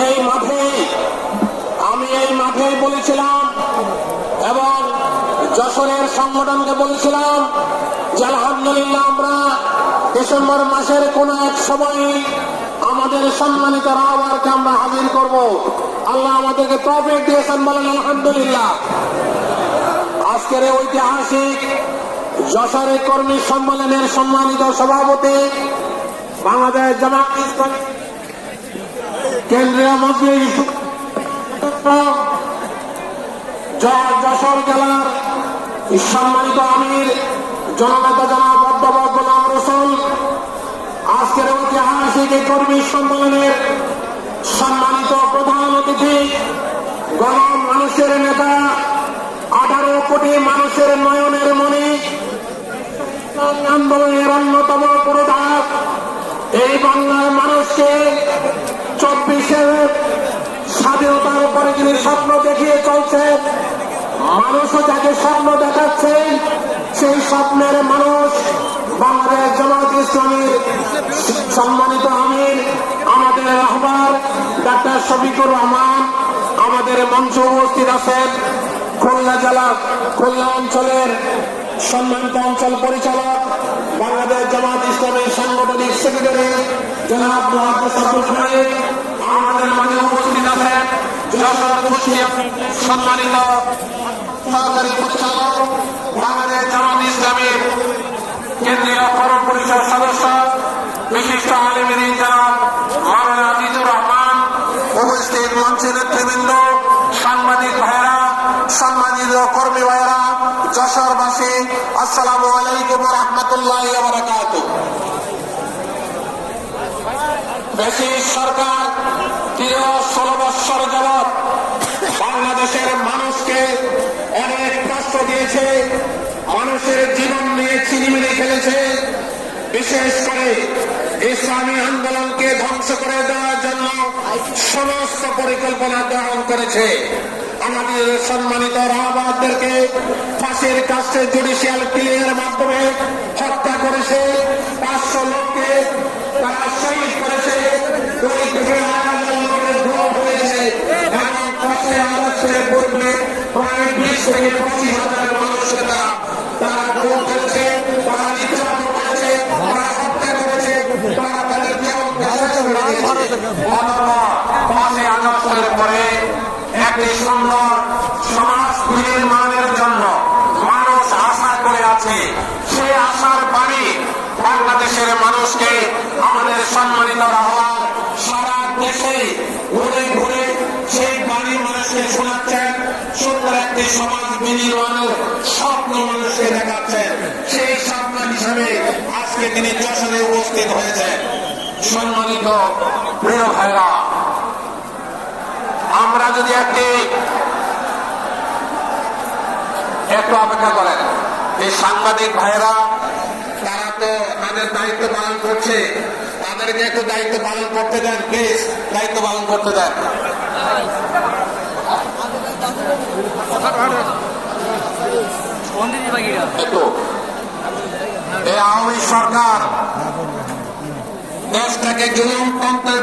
এই মাঠে বলেছিলাম এবং যশোরের সংগঠনকে বলেছিলাম যে আলহামদুলিল্লাহ আমরা ডিসেম্বর মাসের কোন এক সময় আমাদের সম্মানিত রাহবারকে আমরা হাজির করব। আল্লাহ আমাদেরকে তৌফিক দিয়েছেন, বলেন আলহামদুলিল্লাহ। আজকের ঐতিহাসিক যশোরের কর্মী সম্মেলনের সম্মানিত সভাপতি, বাংলাদেশ জামাত ইসলামী কেন্দ্রীয় মন্ত্রী, যশোর জেলার সম্মানিত আমির জননেতা জনাব অধ্যাপক গোলাম রসুল, আজকের ঐতিহাসিক এই কর্মী সম্মেলনের সম্মানিত প্রধান অতিথি, গণ মানুষের নেতা, 18 কোটি মানুষের নয়নের মণি, আন্দোলনের অন্যতম পুরোধা, এই বাংলার মানুষকে 24-এর স্বাধীনতার উপরে যিনি স্বপ্ন দেখিয়ে চলছেন, মানুষও যাকে স্বপ্ন দেখাচ্ছেন, সেই স্বপ্নের মানুষ বাংলাদেশ জামাত ইসলামীর সম্মানিত আমির আমাদের রাহবার ডাক্তার শফিকুর রহমান, আমাদের মঞ্চে উপস্থিত আছেন খুলনা জেলা খুলনা অঞ্চলের সম্মানিত অঞ্চল পরিচালক, বাংলাদেশ জামাত ইসলামীর সাংগঠনিক সেক্রেটারি জনাব মুহাদ্দিস আব্দুল খালেক, আমাদের মাঝে উপস্থিত আছেন যশোর কুষ্টিয়া সম্মানিত সহকারী পরিচালক, বাংলাদেশ জামাত ইসলামীর কেন্দ্রীয় ফরম পরিষদ সদস্য, বিশিষ্ট আলেম দ্বীন জনাব মাওলানা আজিজুর রহমান, উপস্থিত মঞ্চের নেতৃবৃন্দ, সাংবাদিক ভাইয়েরা, সম্মানিত কর্মী ভাইয়েরা, যশোরবাসী, আসসালামু আলাইকুম ওয়া রাহমাতুল্লাহি ওয়া বারাকাতুহু। ব্রিটিশ সরকার 16 বৎসর যাবৎ বাংলাদেশের মানুষকে অনেক কষ্ট দিয়েছে, মানুষের জীবন নিয়ে চিনিমিনি খেলেছে, বিশেষ করে ইসলামী আন্দোলনকে ধ্বংস করে দেওয়ার জন্য সমস্ত পরিকল্পনা গ্রহণ করেছে। আমাদের সম্মানিত রাহবারদেরকে ফাঁসির কাছে জুডিশিয়াল কিলিংয়ের মাধ্যমে হত্যা করেছে, 500 লোককে তারা শহীদ করেছে, পূর্বে প্রায় 20 থেকে 25 হাজার মানুষকে তারা গ্রহণ করেছে, তারা নির্যাতন করেছে, তারা হত্যা করেছে, তারা তাদের জীবন আগস্টের পরে একটি সুন্দর সমাজ নির্মাণের জন্য মানুষ আশা করে আছে। সেই আশার বাণী বাংলাদেশের মানুষকে আমাদের সম্মানিত রাহবার সারা দেশে ঘুরে ঘুরে সেই বাণী মানুষকে শোনাচ্ছেন, সুন্দর একটি সমাজ বিনির্মাণের স্বপ্ন মানুষকে দেখাচ্ছেন। সেই স্বপ্ন হিসাবে আজকে তিনি যশোরে উপস্থিত হয়েছেন। সম্মানিত প্রিয় ভাইরা, আমরা যদি একটু অপেক্ষা করেন, এই সাংবাদিক ভাইরা তারা তো তাদের দায়িত্ব পালন করছে, তাদেরকে একটু দায়িত্ব পালন করতে দেন, প্লিজ দায়িত্ব পালন করতে দেন। একটু এই আওয়ামী সরকার দেশটাকে জুলুমতন্ত্রের